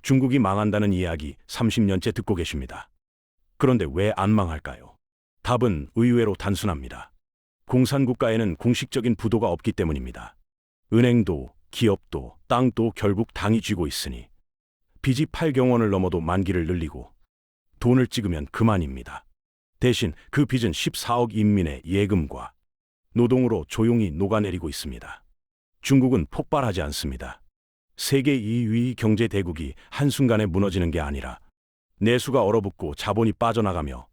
중국이 망한다는 이야기 30년째 듣고 계십니다. 그런데 왜 안 망할까요? 답은 의외로 단순합니다. 공산국가에는 공식적인 부도가 없기 때문입니다. 은행도, 기업도, 땅도 결국 당이 쥐고 있으니 빚이 8경원을 넘어도 만기를 늘리고 돈을 찍으면 그만입니다. 대신 그 빚은 14억 인민의 예금과 노동으로 조용히 녹아내리고 있습니다. 중국은 폭발하지 않습니다. 세계 2위 경제 대국이 한순간에 무너지는 게 아니라 내수가 얼어붙고 자본이 빠져나가며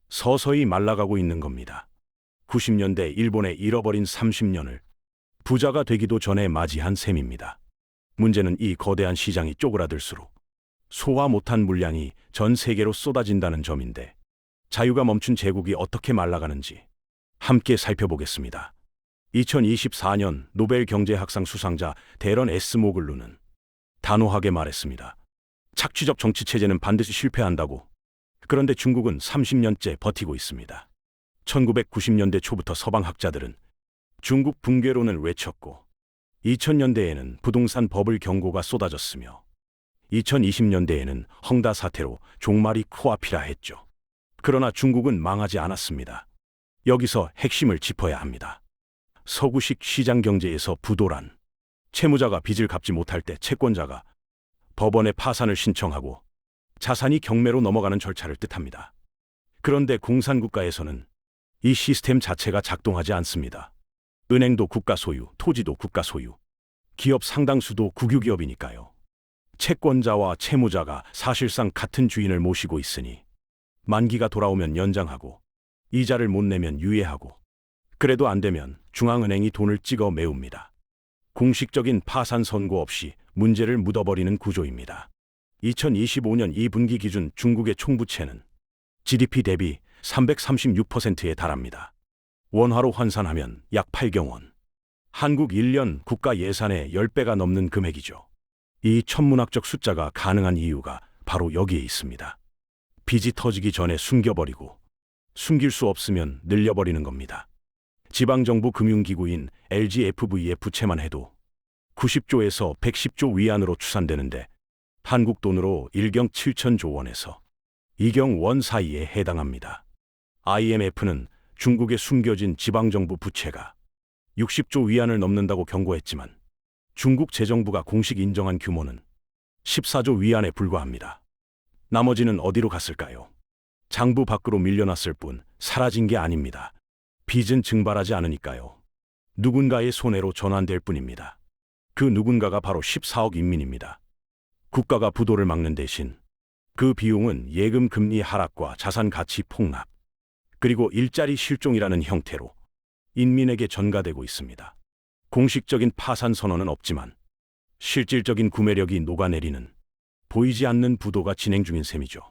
서서히 말라가고 있는 겁니다. 90년대 일본의 잃어버린 30년을 부자가 되기도 전에 맞이한 셈입니다. 문제는 이 거대한 시장이 쪼그라들수록 소화 못한 물량이 전 세계로 쏟아진다는 점인데, 자유가 멈춘 제국이 어떻게 말라가는지 함께 살펴보겠습니다. 2024년 노벨 경제학상 수상자 데런 S. 모글루는 단호하게 말했습니다. 착취적 정치체제는 반드시 실패한다고. 그런데 중국은 30년째 버티고 있습니다. 1990년대 초부터 서방 학자들은 중국 붕괴론을 외쳤고, 2000년대에는 부동산 버블 경고가 쏟아졌으며 2020년대에는 헝다 사태로 종말이 코앞이라 했죠. 그러나 중국은 망하지 않았습니다. 여기서 핵심을 짚어야 합니다. 서구식 시장 경제에서 부도란, 채무자가 빚을 갚지 못할 때 채권자가 법원에 파산을 신청하고 자산이 경매로 넘어가는 절차를 뜻합니다. 그런데 공산국가에서는 이 시스템 자체가 작동하지 않습니다. 은행도 국가 소유, 토지도 국가 소유, 기업 상당수도 국유기업이니까요. 채권자와 채무자가 사실상 같은 주인을 모시고 있으니 만기가 돌아오면 연장하고 이자를 못 내면 유예하고, 그래도 안 되면 중앙은행이 돈을 찍어 메웁니다. 공식적인 파산 선고 없이 문제를 묻어버리는 구조입니다. 2025년 2분기 기준 중국의 총부채는 GDP 대비 336%에 달합니다. 원화로 환산하면 약 8경원. 한국 1년 국가 예산의 10배가 넘는 금액이죠. 이 천문학적 숫자가 가능한 이유가 바로 여기에 있습니다. 빚이 터지기 전에 숨겨버리고 숨길 수 없으면 늘려버리는 겁니다. 지방정부 금융기구인 LGFV의 부채만 해도 90조에서 110조 위안으로 추산되는데, 한국 돈으로 1경 7천조 원에서 2경 원 사이에 해당합니다. IMF는 중국의 숨겨진 지방정부 부채가 60조 위안을 넘는다고 경고했지만 중국 재정부가 공식 인정한 규모는 14조 위안에 불과합니다. 나머지는 어디로 갔을까요? 장부 밖으로 밀려났을 뿐 사라진 게 아닙니다. 빚은 증발하지 않으니까요. 누군가의 손해로 전환될 뿐입니다. 그 누군가가 바로 14억 인민입니다. 국가가 부도를 막는 대신 그 비용은 예금 금리 하락과 자산 가치 폭락, 그리고 일자리 실종이라는 형태로 인민에게 전가되고 있습니다. 공식적인 파산 선언은 없지만 실질적인 구매력이 녹아내리는 보이지 않는 부도가 진행 중인 셈이죠.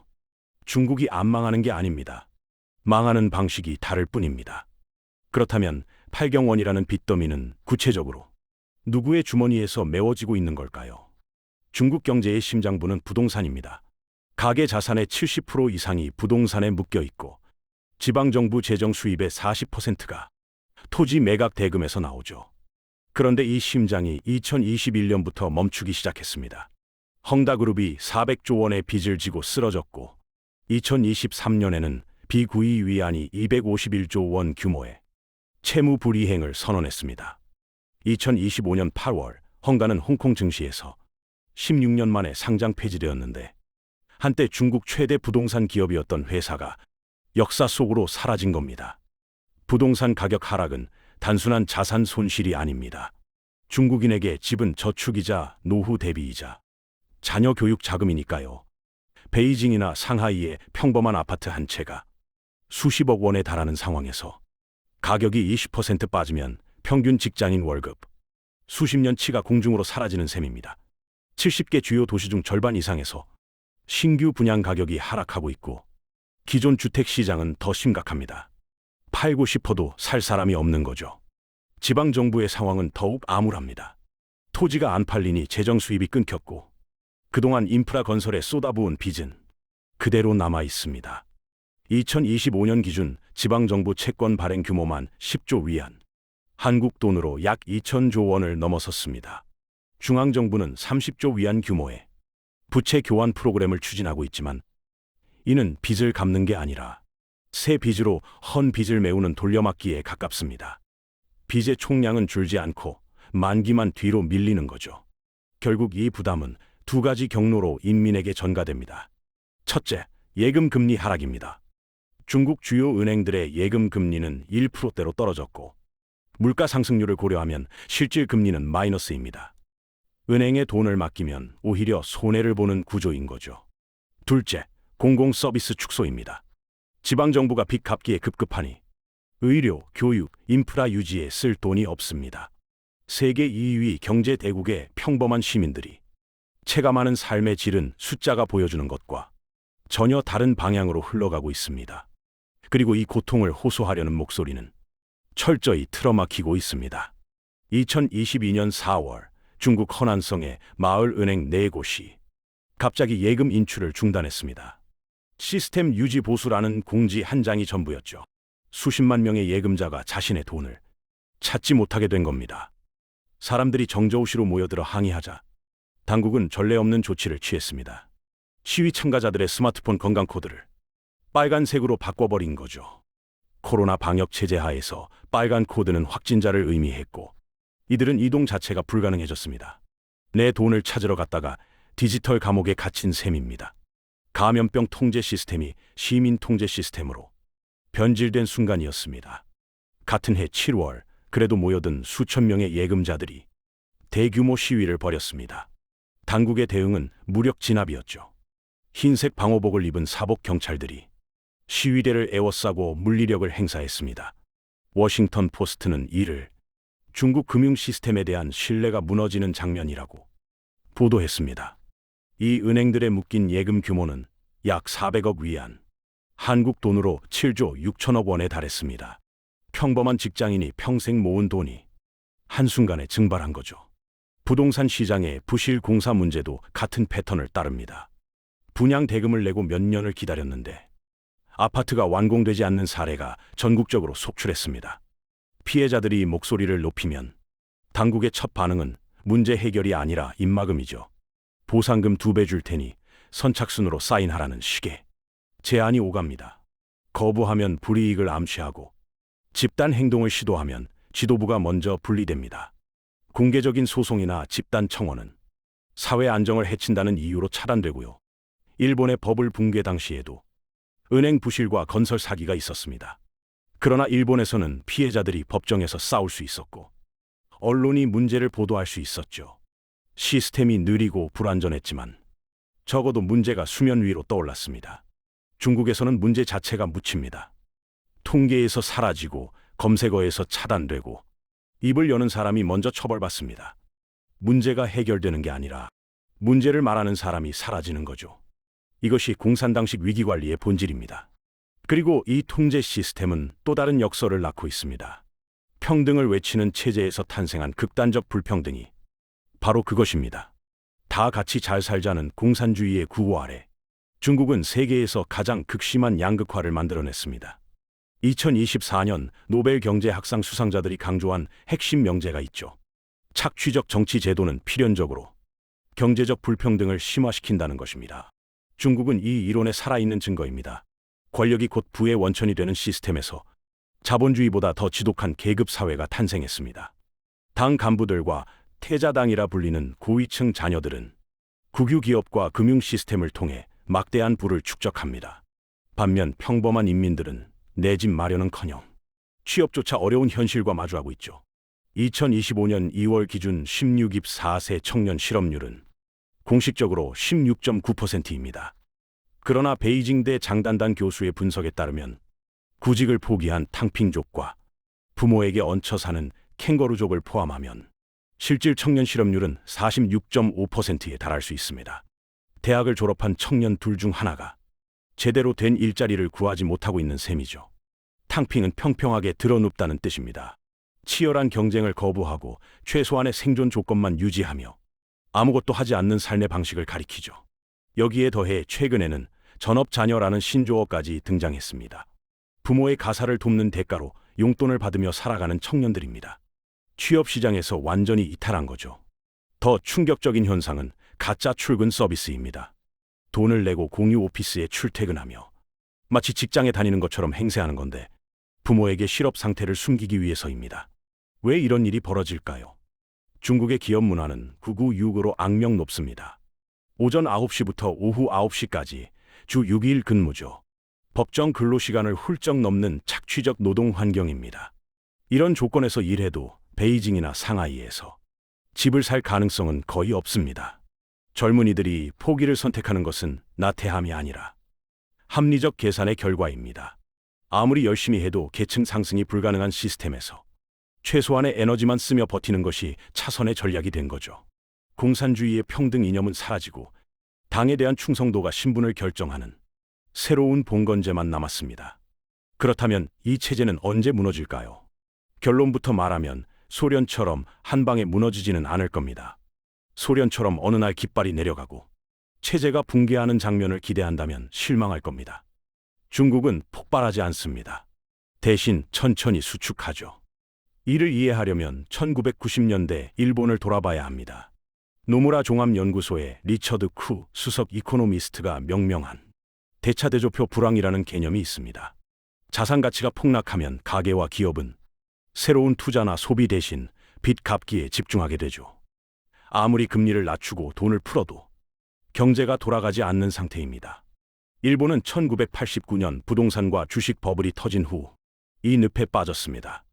중국이 안 망하는 게 아닙니다. 망하는 방식이 다를 뿐입니다. 그렇다면 8경원이라는 빚더미는 구체적으로 누구의 주머니에서 메워지고 있는 걸까요? 중국 경제의 심장부는 부동산입니다. 가계 자산의 70% 이상이 부동산에 묶여 있고, 지방정부 재정 수입의 40%가 토지 매각 대금에서 나오죠. 그런데 이 심장이 2021년부터 멈추기 시작했습니다. 헝다그룹이 400조 원의 빚을 지고 쓰러졌고, 2023년에는 비구이 위안이 251조 원 규모의 채무 불이행을 선언했습니다. 2025년 8월 헝다는 홍콩 증시에서 16년 만에 상장 폐지되었는데, 한때 중국 최대 부동산 기업이었던 회사가 역사 속으로 사라진 겁니다. 부동산 가격 하락은 단순한 자산 손실이 아닙니다. 중국인에게 집은 저축이자 노후 대비이자 자녀 교육 자금이니까요. 베이징이나 상하이의 평범한 아파트 한 채가 수십억 원에 달하는 상황에서 가격이 20% 빠지면 평균 직장인 월급 수십 년치가 공중으로 사라지는 셈입니다. 70개 주요 도시 중 절반 이상에서 신규 분양 가격이 하락하고 있고, 기존 주택 시장은 더 심각합니다. 팔고 싶어도 살 사람이 없는 거죠. 지방정부의 상황은 더욱 암울합니다. 토지가 안 팔리니 재정 수입이 끊겼고, 그동안 인프라 건설에 쏟아부은 빚은 그대로 남아 있습니다. 2025년 기준 지방정부 채권 발행 규모만 10조 위안, 한국 돈으로 약 2천조 원을 넘어섰습니다. 중앙정부는 30조 위안 규모의 부채 교환 프로그램을 추진하고 있지만 이는 빚을 갚는 게 아니라 새 빚으로 헌 빚을 메우는 돌려막기에 가깝습니다. 빚의 총량은 줄지 않고 만기만 뒤로 밀리는 거죠. 결국 이 부담은 두 가지 경로로 인민에게 전가됩니다. 첫째, 예금 금리 하락입니다. 중국 주요 은행들의 예금 금리는 1%대로 떨어졌고 물가 상승률을 고려하면 실질 금리는 마이너스입니다. 은행에 돈을 맡기면 오히려 손해를 보는 구조인 거죠. 둘째, 공공 서비스 축소입니다. 지방정부가 빚 갚기에 급급하니 의료, 교육, 인프라 유지에 쓸 돈이 없습니다. 세계 2위 경제 대국의 평범한 시민들이 체감하는 삶의 질은 숫자가 보여주는 것과 전혀 다른 방향으로 흘러가고 있습니다. 그리고 이 고통을 호소하려는 목소리는 철저히 틀어막히고 있습니다. 2022년 4월 중국 허난성의 마을은행 4곳이 갑자기 예금 인출을 중단했습니다. 시스템 유지 보수라는 공지 한 장이 전부였죠. 수십만 명의 예금자가 자신의 돈을 찾지 못하게 된 겁니다. 사람들이 정저우시로 모여들어 항의하자 당국은 전례 없는 조치를 취했습니다. 시위 참가자들의 스마트폰 건강 코드를 빨간색으로 바꿔버린 거죠. 코로나 방역 체제 하에서 빨간 코드는 확진자를 의미했고 이들은 이동 자체가 불가능해졌습니다. 내 돈을 찾으러 갔다가 디지털 감옥에 갇힌 셈입니다. 감염병 통제 시스템이 시민 통제 시스템으로 변질된 순간이었습니다. 같은 해 7월 그래도 모여든 수천 명의 예금자들이 대규모 시위를 벌였습니다. 당국의 대응은 무력 진압이었죠. 흰색 방호복을 입은 사복 경찰들이 시위대를 에워싸고 물리력을 행사했습니다. 워싱턴 포스트는 이를 중국 금융 시스템에 대한 신뢰가 무너지는 장면이라고 보도했습니다. 이 은행들에 묶인 예금 규모는 약 400억 위안, 한국 돈으로 7조 6천억 원에 달했습니다. 평범한 직장인이 평생 모은 돈이 한순간에 증발한 거죠. 부동산 시장의 부실 공사 문제도 같은 패턴을 따릅니다. 분양 대금을 내고 몇 년을 기다렸는데 아파트가 완공되지 않는 사례가 전국적으로 속출했습니다. 피해자들이 목소리를 높이면 당국의 첫 반응은 문제 해결이 아니라 입막음이죠. 보상금 2배 줄 테니 선착순으로 사인하라는 식의 제안이 오갑니다. 거부하면 불이익을 암시하고 집단 행동을 시도하면 지도부가 먼저 분리됩니다. 공개적인 소송이나 집단 청원은 사회 안정을 해친다는 이유로 차단되고요. 일본의 버블 붕괴 당시에도 은행 부실과 건설 사기가 있었습니다. 그러나 일본에서는 피해자들이 법정에서 싸울 수 있었고 언론이 문제를 보도할 수 있었죠. 시스템이 느리고 불안전했지만 적어도 문제가 수면 위로 떠올랐습니다. 중국에서는 문제 자체가 묻힙니다. 통계에서 사라지고 검색어에서 차단되고 입을 여는 사람이 먼저 처벌받습니다. 문제가 해결되는 게 아니라 문제를 말하는 사람이 사라지는 거죠. 이것이 공산당식 위기관리의 본질입니다. 그리고 이 통제 시스템은 또 다른 역설을 낳고 있습니다. 평등을 외치는 체제에서 탄생한 극단적 불평등이 바로 그것입니다. 다 같이 잘 살자는 공산주의의 구호 아래 중국은 세계에서 가장 극심한 양극화를 만들어냈습니다. 2024년 노벨 경제학상 수상자들이 강조한 핵심 명제가 있죠. 착취적 정치 제도는 필연적으로 경제적 불평등을 심화시킨다는 것입니다. 중국은 이 이론에 살아있는 증거입니다. 권력이 곧 부의 원천이 되는 시스템에서 자본주의보다 더 지독한 계급 사회가 탄생했습니다. 당 간부들과 태자당이라 불리는 고위층 자녀들은 국유 기업과 금융 시스템을 통해 막대한 부를 축적합니다. 반면 평범한 인민들은 내 집 마련은커녕 취업조차 어려운 현실과 마주하고 있죠. 2025년 2월 기준 16입 4세 청년 실업률은 공식적으로 16.9%입니다. 그러나 베이징대 장단단 교수의 분석에 따르면 구직을 포기한 탕핑족과 부모에게 얹혀 사는 캥거루족을 포함하면 실질 청년 실업률은 46.5%에 달할 수 있습니다. 대학을 졸업한 청년 둘 중 하나가 제대로 된 일자리를 구하지 못하고 있는 셈이죠. 탕핑은 평평하게 드러눕다는 뜻입니다. 치열한 경쟁을 거부하고 최소한의 생존 조건만 유지하며 아무것도 하지 않는 삶의 방식을 가리키죠. 여기에 더해 최근에는 전업자녀라는 신조어까지 등장했습니다. 부모의 가사를 돕는 대가로 용돈을 받으며 살아가는 청년들입니다. 취업 시장에서 완전히 이탈한 거죠. 더 충격적인 현상은 가짜 출근 서비스입니다. 돈을 내고 공유 오피스에 출퇴근하며 마치 직장에 다니는 것처럼 행세하는 건데 부모에게 실업 상태를 숨기기 위해서입니다. 왜 이런 일이 벌어질까요? 중국의 기업 문화는 996으로 악명 높습니다. 오전 9시부터 오후 9시까지 주 6일 근무죠. 법정 근로시간을 훌쩍 넘는 착취적 노동 환경입니다. 이런 조건에서 일해도 베이징이나 상하이에서 집을 살 가능성은 거의 없습니다. 젊은이들이 포기를 선택하는 것은 나태함이 아니라 합리적 계산의 결과입니다. 아무리 열심히 해도 계층 상승이 불가능한 시스템에서 최소한의 에너지만 쓰며 버티는 것이 차선의 전략이 된 거죠. 공산주의의 평등 이념은 사라지고 당에 대한 충성도가 신분을 결정하는 새로운 봉건제만 남았습니다. 그렇다면 이 체제는 언제 무너질까요? 결론부터 말하면 소련처럼 한 방에 무너지지는 않을 겁니다. 소련처럼 어느 날 깃발이 내려가고 체제가 붕괴하는 장면을 기대한다면 실망할 겁니다. 중국은 폭발하지 않습니다. 대신 천천히 수축하죠. 이를 이해하려면 1990년대 일본을 돌아봐야 합니다. 노무라 종합연구소의 리처드 쿠 수석 이코노미스트가 명명한 대차대조표 불황이라는 개념이 있습니다. 자산 가치가 폭락하면 가계와 기업은 새로운 투자나 소비 대신 빚 갚기에 집중하게 되죠. 아무리 금리를 낮추고 돈을 풀어도 경제가 돌아가지 않는 상태입니다. 일본은 1989년 부동산과 주식 버블이 터진 후 이 늪에 빠졌습니다.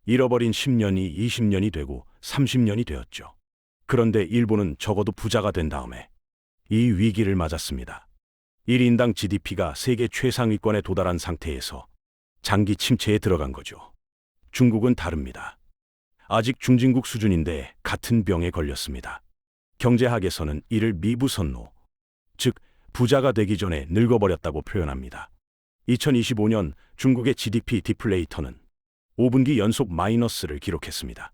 잃어버린 10년이 20년이 되고 30년이 되었죠. 그런데 일본은 적어도 부자가 된 다음에 이 위기를 맞았습니다. 1인당 GDP가 세계 최상위권에 도달한 상태에서 장기 침체에 들어간 거죠. 중국은 다릅니다. 아직 중진국 수준인데 같은 병에 걸렸습니다. 경제학에서는 이를 미부선노, 즉 부자가 되기 전에 늙어버렸다고 표현합니다. 2025년 중국의 GDP 디플레이터는 5분기 연속 마이너스를 기록했습니다.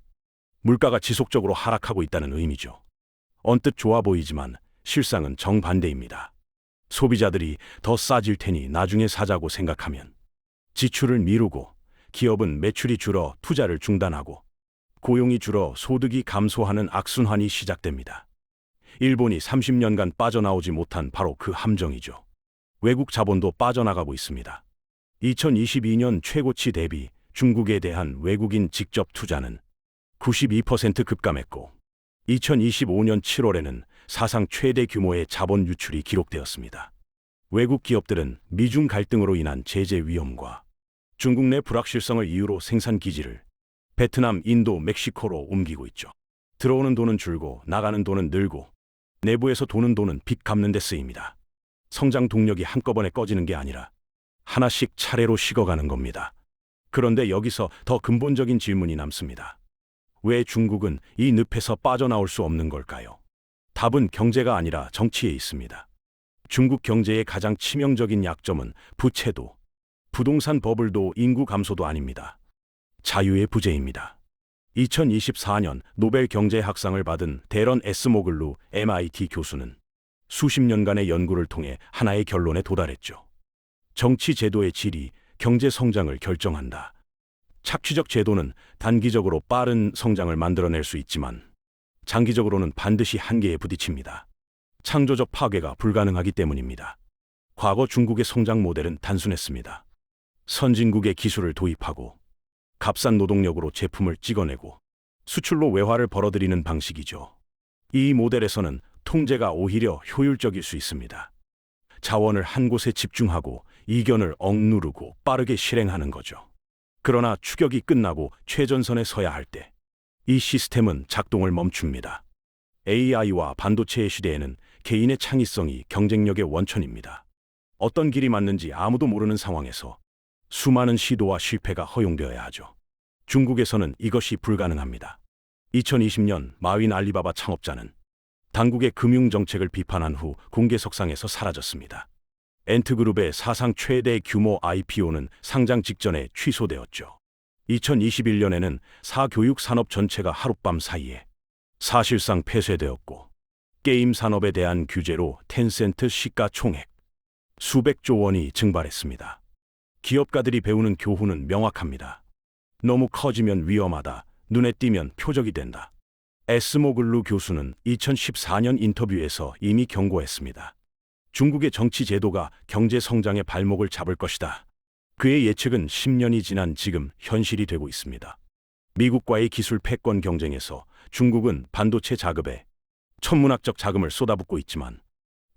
물가가 지속적으로 하락하고 있다는 의미죠. 언뜻 좋아 보이지만 실상은 정반대입니다. 소비자들이 더 싸질 테니 나중에 사자고 생각하면 지출을 미루고 기업은 매출이 줄어 투자를 중단하고 고용이 줄어 소득이 감소하는 악순환이 시작됩니다. 일본이 30년간 빠져나오지 못한 바로 그 함정이죠. 외국 자본도 빠져나가고 있습니다. 2022년 최고치 대비 중국에 대한 외국인 직접 투자는 92% 급감했고 2025년 7월에는 사상 최대 규모의 자본 유출이 기록되었습니다. 외국 기업들은 미중 갈등으로 인한 제재 위험과 중국 내 불확실성을 이유로 생산 기지를 베트남, 인도, 멕시코로 옮기고 있죠. 들어오는 돈은 줄고 나가는 돈은 늘고 내부에서 도는 돈은 빚 갚는 데 쓰입니다. 성장 동력이 한꺼번에 꺼지는 게 아니라 하나씩 차례로 식어가는 겁니다. 그런데 여기서 더 근본적인 질문이 남습니다. 왜 중국은 이 늪에서 빠져나올 수 없는 걸까요? 답은 경제가 아니라 정치에 있습니다. 중국 경제의 가장 치명적인 약점은 부채도, 부동산 버블도 인구 감소도 아닙니다. 자유의 부재입니다. 2024년 노벨 경제학상을 받은 데런 에스모글루 MIT 교수는 수십 년간의 연구를 통해 하나의 결론에 도달했죠. 정치 제도의 질이 경제 성장을 결정한다. 착취적 제도는 단기적으로 빠른 성장을 만들어낼 수 있지만 장기적으로는 반드시 한계에 부딪힙니다. 창조적 파괴가 불가능하기 때문입니다. 과거 중국의 성장 모델은 단순했습니다. 선진국의 기술을 도입하고 값싼 노동력으로 제품을 찍어내고 수출로 외화를 벌어들이는 방식이죠. 이 모델에서는 통제가 오히려 효율적일 수 있습니다. 자원을 한 곳에 집중하고 이견을 억누르고 빠르게 실행하는 거죠. 그러나 추격이 끝나고 최전선에 서야 할 때 이 시스템은 작동을 멈춥니다. AI와 반도체의 시대에는 개인의 창의성이 경쟁력의 원천입니다. 어떤 길이 맞는지 아무도 모르는 상황에서 수많은 시도와 실패가 허용되어야 하죠. 중국에서는 이것이 불가능합니다. 2020년 마윈 알리바바 창업자는 당국의 금융정책을 비판한 후 공개석상에서 사라졌습니다. 엔트그룹의 사상 최대 규모 IPO는 상장 직전에 취소되었죠. 2021년에는 사교육 산업 전체가 하룻밤 사이에 사실상 폐쇄되었고 게임 산업에 대한 규제로 텐센트 시가총액 수백조 원이 증발했습니다. 기업가들이 배우는 교훈은 명확합니다. 너무 커지면 위험하다. 눈에 띄면 표적이 된다. 에스모글루 교수는 2014년 인터뷰에서 이미 경고했습니다. 중국의 정치 제도가 경제 성장의 발목을 잡을 것이다. 그의 예측은 10년이 지난 지금 현실이 되고 있습니다. 미국과의 기술 패권 경쟁에서 중국은 반도체 자급에 천문학적 자금을 쏟아붓고 있지만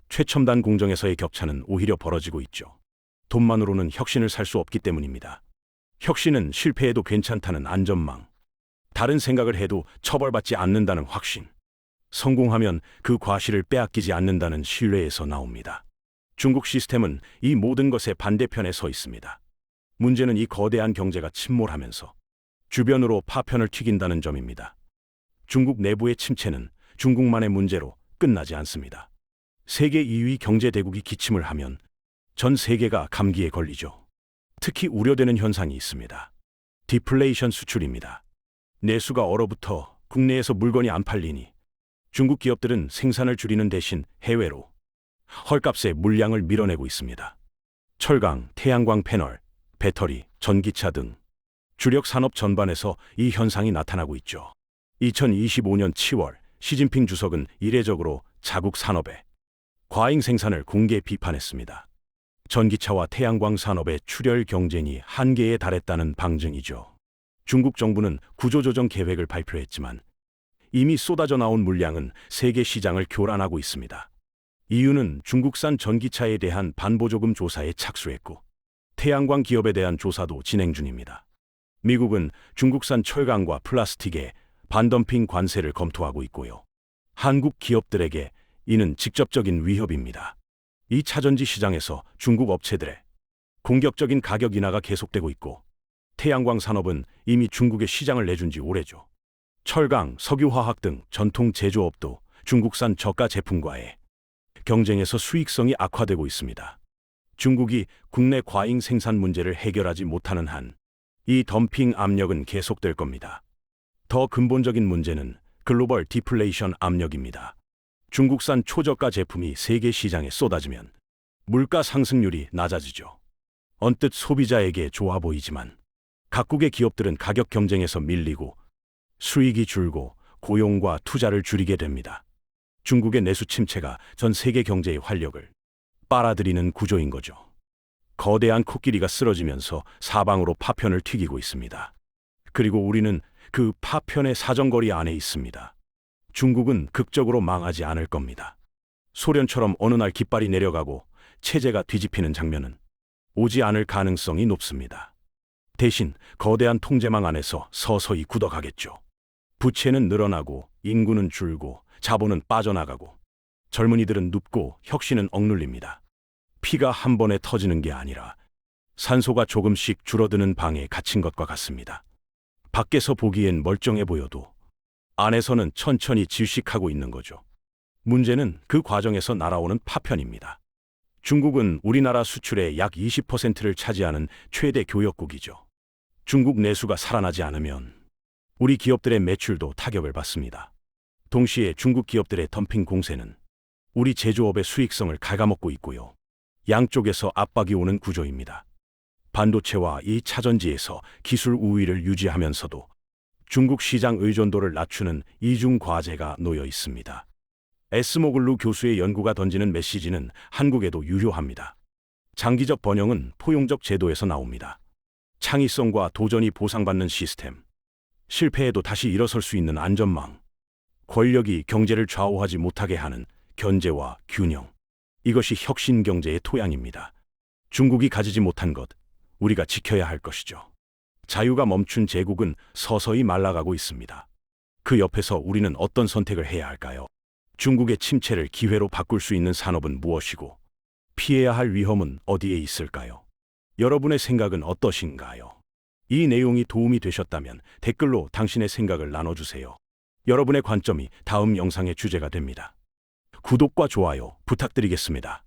최첨단 공정에서의 격차는 오히려 벌어지고 있죠. 돈만으로는 혁신을 살 수 없기 때문입니다. 혁신은 실패해도 괜찮다는 안전망, 다른 생각을 해도 처벌받지 않는다는 확신, 성공하면 그 과실을 빼앗기지 않는다는 신뢰에서 나옵니다. 중국 시스템은 이 모든 것의 반대편에 서 있습니다. 문제는 이 거대한 경제가 침몰하면서 주변으로 파편을 튀긴다는 점입니다. 중국 내부의 침체는 중국만의 문제로 끝나지 않습니다. 세계 2위 경제대국이 기침을 하면 전 세계가 감기에 걸리죠. 특히 우려되는 현상이 있습니다. 디플레이션 수출입니다. 내수가 얼어붙어 국내에서 물건이 안 팔리니 중국 기업들은 생산을 줄이는 대신 해외로 헐값에 물량을 밀어내고 있습니다. 철강, 태양광 패널, 배터리, 전기차 등 주력 산업 전반에서 이 현상이 나타나고 있죠. 2025년 7월 시진핑 주석은 이례적으로 자국 산업의 과잉 생산을 공개 비판했습니다. 전기차와 태양광 산업의 출혈 경쟁이 한계에 달했다는 방증이죠. 중국 정부는 구조조정 계획을 발표했지만 이미 쏟아져 나온 물량은 세계 시장을 교란하고 있습니다. 이유는 중국산 전기차에 대한 반보조금 조사에 착수했고 태양광 기업에 대한 조사도 진행 중입니다. 미국은 중국산 철강과 플라스틱에 반덤핑 관세를 검토하고 있고요. 한국 기업들에게 이는 직접적인 위협입니다. 이 차전지 시장에서 중국 업체들의 공격적인 가격 인하가 계속되고 있고 태양광 산업은 이미 중국에 시장을 내준 지 오래죠. 철강, 석유화학 등 전통 제조업도 중국산 저가 제품과의 경쟁에서 수익성이 악화되고 있습니다. 중국이 국내 과잉 생산 문제를 해결하지 못하는 한 이 덤핑 압력은 계속될 겁니다. 더 근본적인 문제는 글로벌 디플레이션 압력입니다. 중국산 초저가 제품이 세계 시장에 쏟아지면 물가 상승률이 낮아지죠. 언뜻 소비자에게 좋아 보이지만 각국의 기업들은 가격 경쟁에서 밀리고 수익이 줄고 고용과 투자를 줄이게 됩니다. 중국의 내수 침체가 전 세계 경제의 활력을 빨아들이는 구조인 거죠. 거대한 코끼리가 쓰러지면서 사방으로 파편을 튀기고 있습니다. 그리고 우리는 그 파편의 사정거리 안에 있습니다. 중국은 극적으로 망하지 않을 겁니다. 소련처럼 어느 날 깃발이 내려가고 체제가 뒤집히는 장면은 오지 않을 가능성이 높습니다. 대신 거대한 통제망 안에서 서서히 굳어가겠죠. 부채는 늘어나고 인구는 줄고 자본은 빠져나가고 젊은이들은 눕고 혁신은 억눌립니다. 피가 한 번에 터지는 게 아니라 산소가 조금씩 줄어드는 방에 갇힌 것과 같습니다. 밖에서 보기엔 멀쩡해 보여도 안에서는 천천히 질식하고 있는 거죠. 문제는 그 과정에서 날아오는 파편입니다. 중국은 우리나라 수출의 약 20%를 차지하는 최대 교역국이죠. 중국 내수가 살아나지 않으면 우리 기업들의 매출도 타격을 받습니다. 동시에 중국 기업들의 덤핑 공세는 우리 제조업의 수익성을 갉아먹고 있고요. 양쪽에서 압박이 오는 구조입니다. 반도체와 이 차전지에서 기술 우위를 유지하면서도 중국 시장 의존도를 낮추는 이중 과제가 놓여 있습니다. 에스모글루 교수의 연구가 던지는 메시지는 한국에도 유효합니다. 장기적 번영은 포용적 제도에서 나옵니다. 창의성과 도전이 보상받는 시스템, 실패해도 다시 일어설 수 있는 안전망, 권력이 경제를 좌우하지 못하게 하는 견제와 균형. 이것이 혁신 경제의 토양입니다. 중국이 가지지 못한 것, 우리가 지켜야 할 것이죠. 자유가 멈춘 제국은 서서히 말라가고 있습니다. 그 옆에서 우리는 어떤 선택을 해야 할까요? 중국의 침체를 기회로 바꿀 수 있는 산업은 무엇이고 피해야 할 위험은 어디에 있을까요? 여러분의 생각은 어떠신가요? 이 내용이 도움이 되셨다면 댓글로 당신의 생각을 나눠주세요. 여러분의 관점이 다음 영상의 주제가 됩니다. 구독과 좋아요 부탁드리겠습니다.